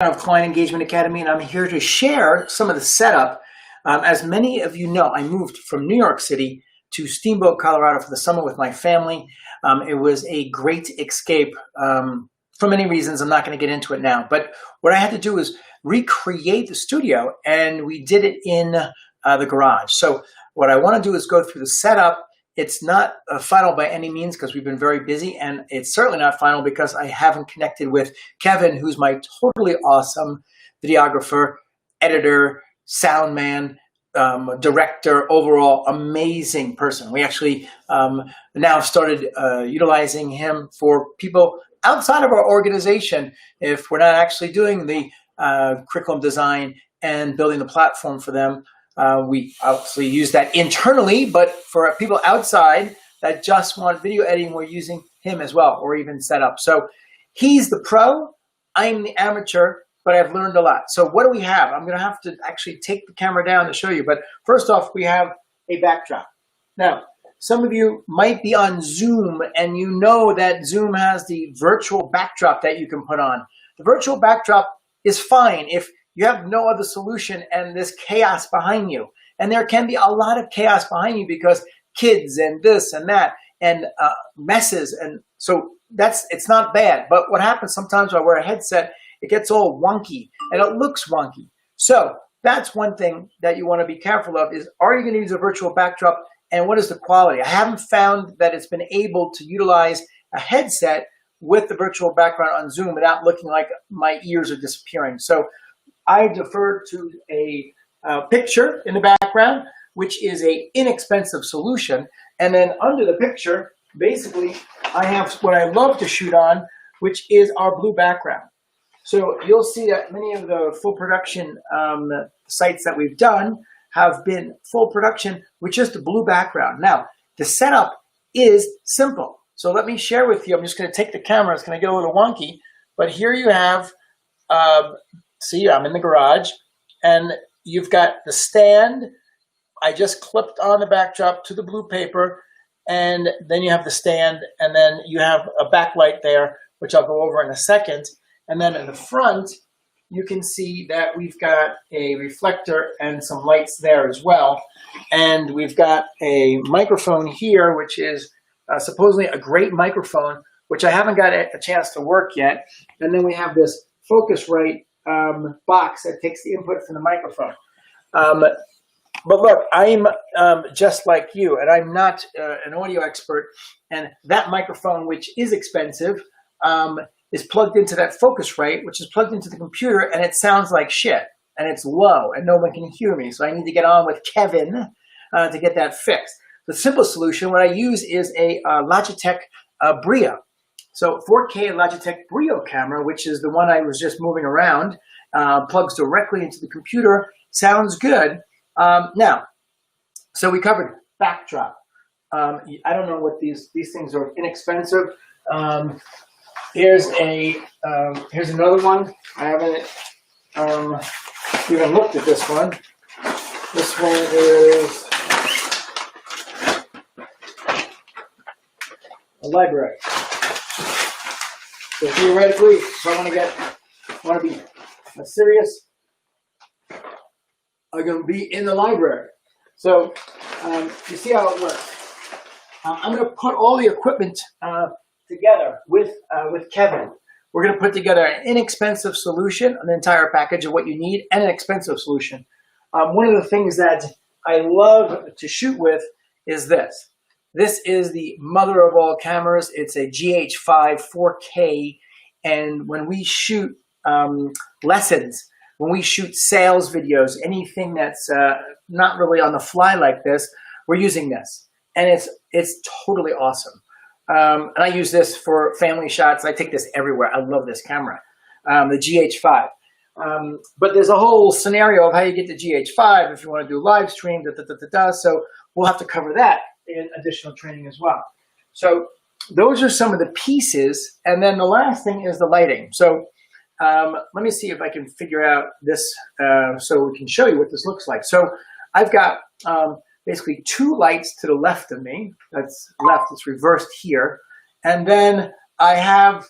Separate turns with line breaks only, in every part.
Of Client Engagement Academy, and I'm here to share some of the setup. As many of you know, I moved from New York City to Steamboat, Colorado for the summer with my family. It was a great escape for many reasons. I'm not going to get into it now, but what I had to do is recreate the studio, and we did it in the garage. So what I want to do is go through the setup. It's not final by any means because we've been very busy, and it's certainly not final because I haven't connected with Kevin, who's my totally awesome videographer, editor, sound man, director, overall amazing person. We actually now started utilizing him for people outside of our organization if we're not actually doing the curriculum design and building the platform for them. We obviously use that internally, but for people outside that just want video editing, we're using him as well, or even setup. So he's the pro, I'm the amateur, but I've learned a lot. So what do we have? I'm going to have to actually take the camera down to show you. But first off, we have a backdrop. Now, some of you might be on Zoom, and you know that Zoom has the virtual backdrop that you can put on. The virtual backdrop is fine if you have no other solution and there's chaos behind you. And there can be a lot of chaos behind you because kids and this and that and messes. And so it's not bad. But what happens sometimes when I wear a headset, it gets all wonky and it looks wonky. So that's one thing that you want to be careful of is, are you going to use a virtual backdrop and what is the quality? I haven't found that it's been able to utilize a headset with the virtual background on Zoom without looking like my ears are disappearing. So I defer to a picture in the background, which is an inexpensive solution. And then under the picture, basically, I have what I love to shoot on, which is our blue background. So you'll see that many of the full production sites that we've done have been full production with just a blue background. Now, the setup is simple. So let me share with you. I'm just going to take the camera. It's going to get a little wonky. But here you have... see, I'm in the garage, and you've got the stand. I just clipped on the backdrop to the blue paper, and then you have the stand, and then you have a backlight there, which I'll go over in a second. And then in the front, you can see that we've got a reflector and some lights there as well. And we've got a microphone here, which is supposedly a great microphone, which I haven't got a chance to work yet. And then we have this Focusrite box that takes the input from the microphone. But look, I'm just like you, and I'm not an audio expert. And that microphone, which is expensive, is plugged into that Focusrite, which is plugged into the computer, and it sounds like shit. And it's low, and no one can hear me. So I need to get on with Kevin to get that fixed. The simple solution, what I use is a Logitech Brio. So 4K Logitech Brio camera, which is the one I was just moving around, plugs directly into the computer, sounds good. Now, so we covered backdrop. I don't know what these things are, inexpensive. Here's another one. I haven't even looked at this one. This one is a library. So theoretically, if I want to be serious, I'm going to be in the library. So you see how it works. I'm going to put all the equipment together with Kevin. We're going to put together an inexpensive solution, an entire package of what you need, and an expensive solution. One of the things that I love to shoot with is this. This is the mother of all cameras. It's a GH5 4K, and when we shoot lessons, when we shoot sales videos, anything that's not really on the fly like this, we're using this, and it's totally awesome. And I use this for family shots. I take this everywhere. I love this camera, the GH5. But there's a whole scenario of how you get the GH5 if you want to do live stream, so we'll have to cover that in additional training as well. So those are some of the pieces. And then the last thing is the lighting. So let me see if I can figure out this so we can show you what this looks like. So I've got basically two lights to the left of me. That's left, it's reversed here. And then I have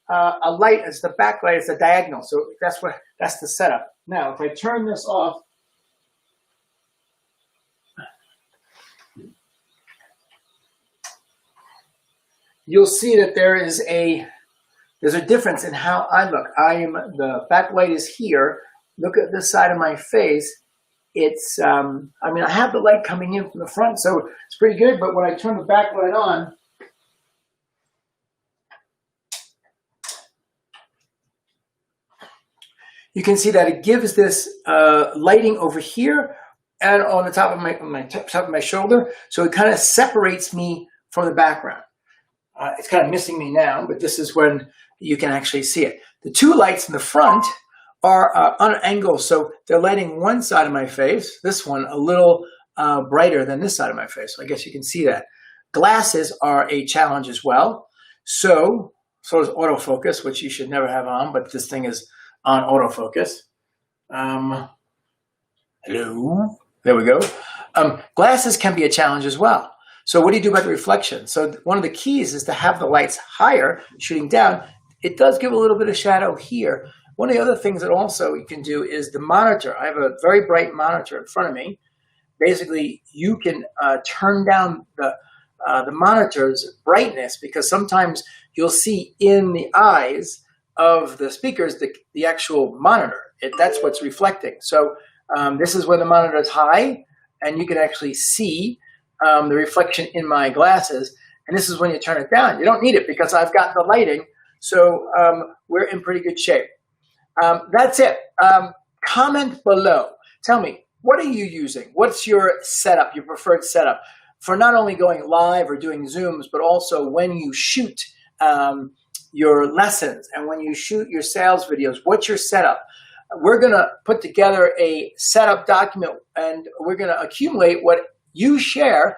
a light as the backlight is a diagonal. So that's the setup. Now, if I turn this off, you'll see that there's a difference in how I look. The backlight is here. Look at this side of my face. It's, I mean, I have the light coming in from the front, so it's pretty good. But when I turn the backlight on, you can see that it gives this lighting over here and on the top of my shoulder. So it kind of separates me from the background. It's kind of missing me now, but this is when you can actually see it. The two lights in the front are on an angle, so they're lighting one side of my face, this one a little brighter than this side of my face. So I guess you can see that. Glasses are a challenge as well. So is autofocus, which you should never have on, but this thing is on autofocus. Hello, there we go. Glasses can be a challenge as well. So what do you do about the reflection? So one of the keys is to have the lights higher, shooting down. It does give a little bit of shadow here. One of the other things that also you can do is the monitor. I have a very bright monitor in front of me. Basically, you can turn down the monitor's brightness, because sometimes you'll see in the eyes of the speakers the actual monitor. That's what's reflecting. So this is when the monitor is high, and you can actually see the reflection in my glasses. And this is when you turn it down. You don't need it because I've got the lighting. So we're in pretty good shape. That's it. Comment below. Tell me, what are you using? What's your setup, your preferred setup for not only going live or doing Zooms, but also when you shoot your lessons and when you shoot your sales videos? What's your setup? We're going to put together a setup document, and we're going to accumulate what you share,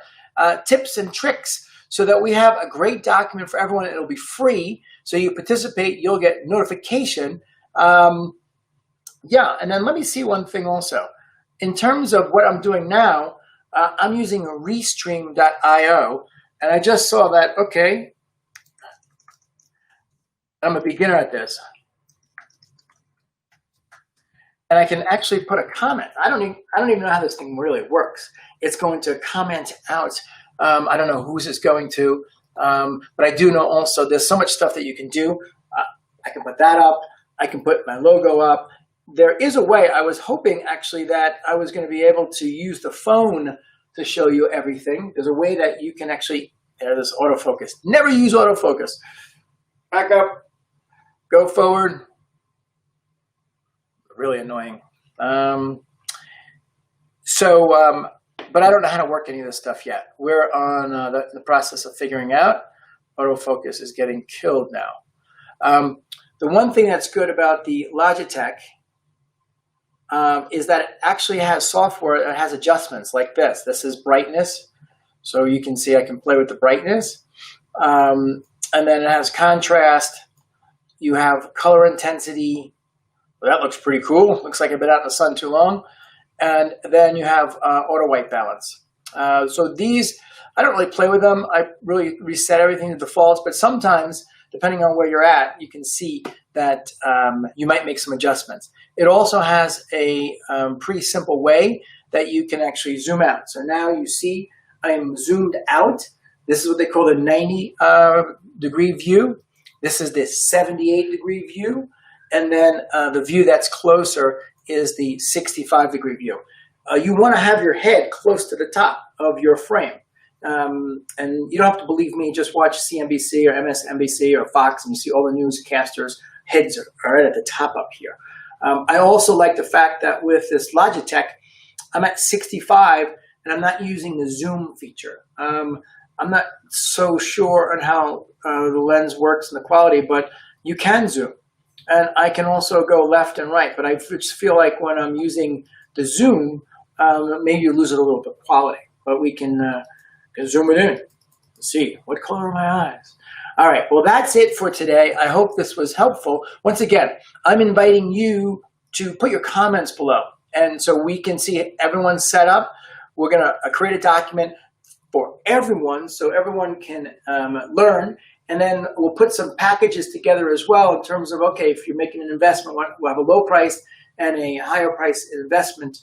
tips and tricks, so that we have a great document for everyone. It'll be free. So you participate, you'll get notification. Yeah, and then let me see one thing also. In terms of what I'm doing now, I'm using Restream.io, and I just saw that, okay, I'm a beginner at this. And I can actually put a comment. I don't even know how this thing really works. It's going to comment out. I don't know who's it's going to, but I do know also there's so much stuff that you can do. I can put that up. I can put my logo up. There is a way. I was hoping actually that I was going to be able to use the phone to show you everything. There's a way that you can actually, there's autofocus. Never use autofocus. Back up, go forward. Really annoying. But I don't know how to work any of this stuff yet. We're on the process of figuring out. Autofocus is getting killed now. The one thing that's good about the Logitech is that it actually has software that has adjustments like this. This is brightness. So you can see I can play with the brightness. And then it has contrast. You have color intensity. Well, that looks pretty cool. Looks like I've been out in the sun too long. And then you have auto white balance. So these, I don't really play with them. I really reset everything to defaults, but sometimes, depending on where you're at, you can see that you might make some adjustments. It also has a pretty simple way that you can actually zoom out. So now you see I'm zoomed out. This is what they call the 90-degree view. This is the 78-degree view. And then the view that's closer is the 65-degree view. You want to have your head close to the top of your frame. And you don't have to believe me, just watch CNBC or MSNBC or Fox and you see all the newscasters' heads are right at the top up here. I also like the fact that with this Logitech, I'm at 65 and I'm not using the zoom feature. I'm not so sure on how the lens works and the quality, but you can zoom. And I can also go left and right, but I just feel like when I'm using the zoom, maybe you lose it a little bit of quality, but we can zoom it in. Let's see, what color are my eyes? All right, well, that's it for today. I hope this was helpful. Once again, I'm inviting you to put your comments below. And so we can see everyone's set up. We're gonna create a document for everyone so everyone can learn And then we'll put some packages together as well in terms of, okay, if you're making an investment, we'll have a low price and a higher price investment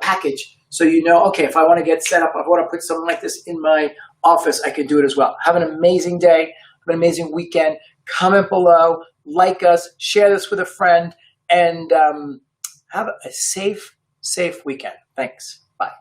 package. So you know, okay, if I want to get set up, I want to put something like this in my office, I can do it as well. Have an amazing day. Have an amazing weekend. Comment below, like us, share this with a friend, and have a safe weekend. Thanks. Bye.